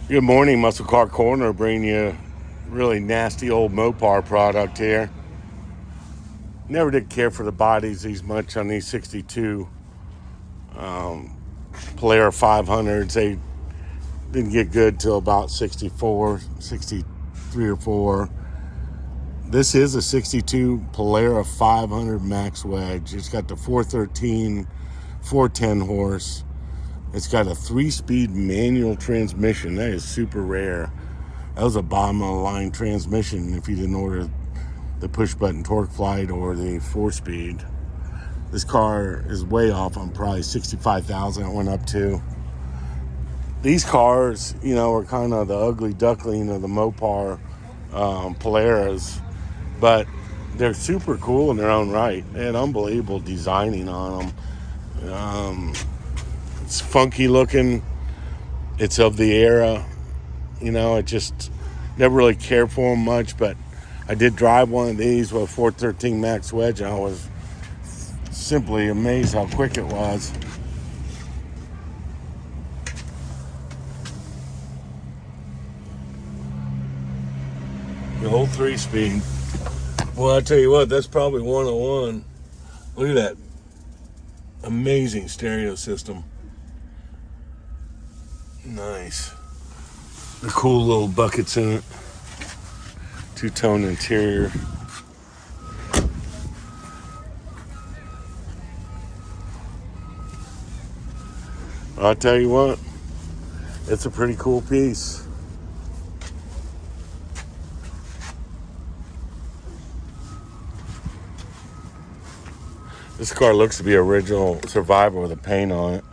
Good morning, Muscle Car Corner, bringing you really nasty old Mopar product here. Never did care for the bodies these much on these 62 Polara 500s. They didn't get good till about 64, 63 or 4. This is a 62 Polara 500 Max Wedge. It's got the 413, 410 horse. It's got a 3-speed manual transmission. That is super rare. That was a bottom-of-the-line transmission if you didn't order the push-button torque flight or the 4-speed. This car is way off on price, $65,000 it went up to. These cars, are kind of the ugly duckling of the Mopar Polaras, but they're super cool in their own right. They had unbelievable designing on them. It's funky looking. It's of the era. I just never really cared for them much, but I did drive one of these with a 413 Max Wedge, and I was simply amazed how quick it was. The old 3-speed. Well, I tell you what, that's probably 101. Look at that amazing stereo system. Nice. The cool little buckets in it. Two-tone interior. I'll tell you what, it's a pretty cool piece. This car looks to be original Survivor with a paint on it.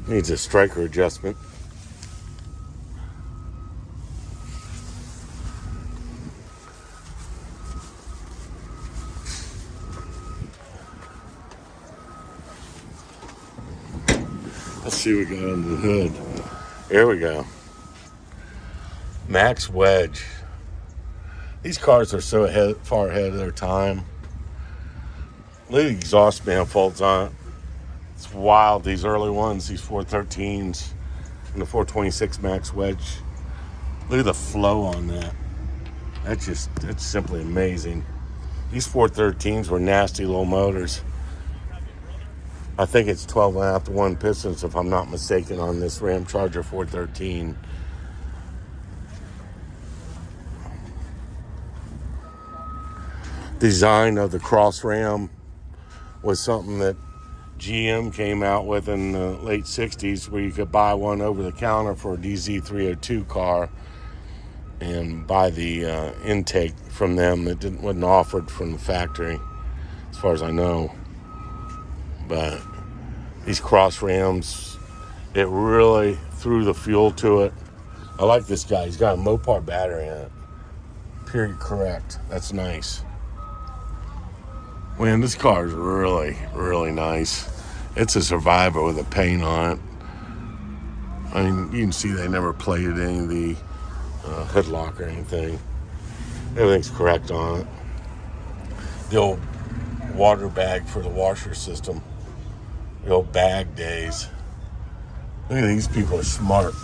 Needs a striker adjustment. Let's see what we got under the hood. There we go. Max Wedge. These cars are so far ahead of their time. Look at the exhaust manifolds on it. It's wild, these early ones, these 413s and the 426 Max Wedge. Look at the flow on that. That's simply amazing. These 413s were nasty little motors. I think it's 12.5 to 1 pistons, if I'm not mistaken, on this Ram Charger 413. Design of the Cross Ram was something that GM came out with in the late 60s, where you could buy one over the counter for a DZ302 car and buy the intake from them that wasn't offered from the factory, as far as I know. But these Cross Rams, it really threw the fuel to it. I like this guy. He's got a Mopar battery in it. Period correct. That's nice. Man, this car is really, really nice. It's a Survivor with a paint on it. I mean, you can see they never plated any of the hood lock or anything. Everything's correct on it. The old water bag for the washer system. The old bag days. Look at these people are smart.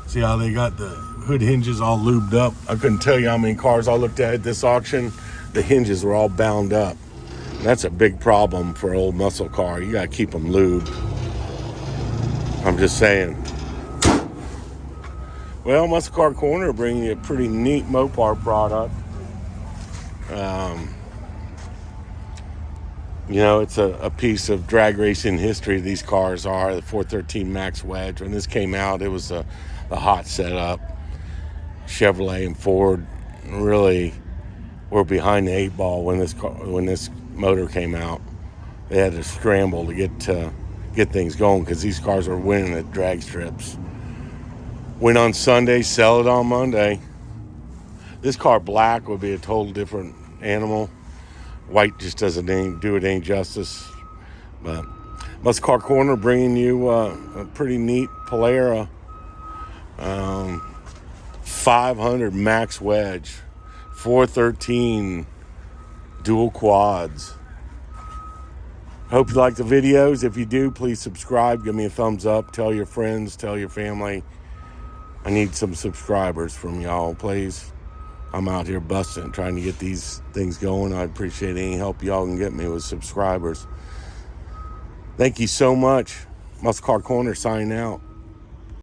See how they got the hood hinges all lubed up? I couldn't tell you how many cars I looked at this auction. The hinges were all bound up. That's a big problem for an old muscle car. You gotta keep them lubed. I'm just saying. Well, Muscle Car Corner bringing you a pretty neat Mopar product. It's a piece of drag racing history. These cars are the 413 Max Wedge. When this came out, it was the hot setup. Chevrolet and Ford really were behind the 8 ball when this motor came out. They had to scramble to get things going, because these cars were winning at drag strips. Win on Sunday, sell it on Monday. This car black would be a total different animal. White just doesn't do it any justice. But Muscle Car Corner bringing you a pretty neat Polara 500 Max Wedge, 413 dual quads. Hope you like the videos. If you do, please subscribe. Give me a thumbs up. Tell your friends. Tell your family. I need some subscribers from y'all, please. I'm out here busting, trying to get these things going. I appreciate any help y'all can get me with subscribers. Thank you so much. Muscle Car Corner signing out.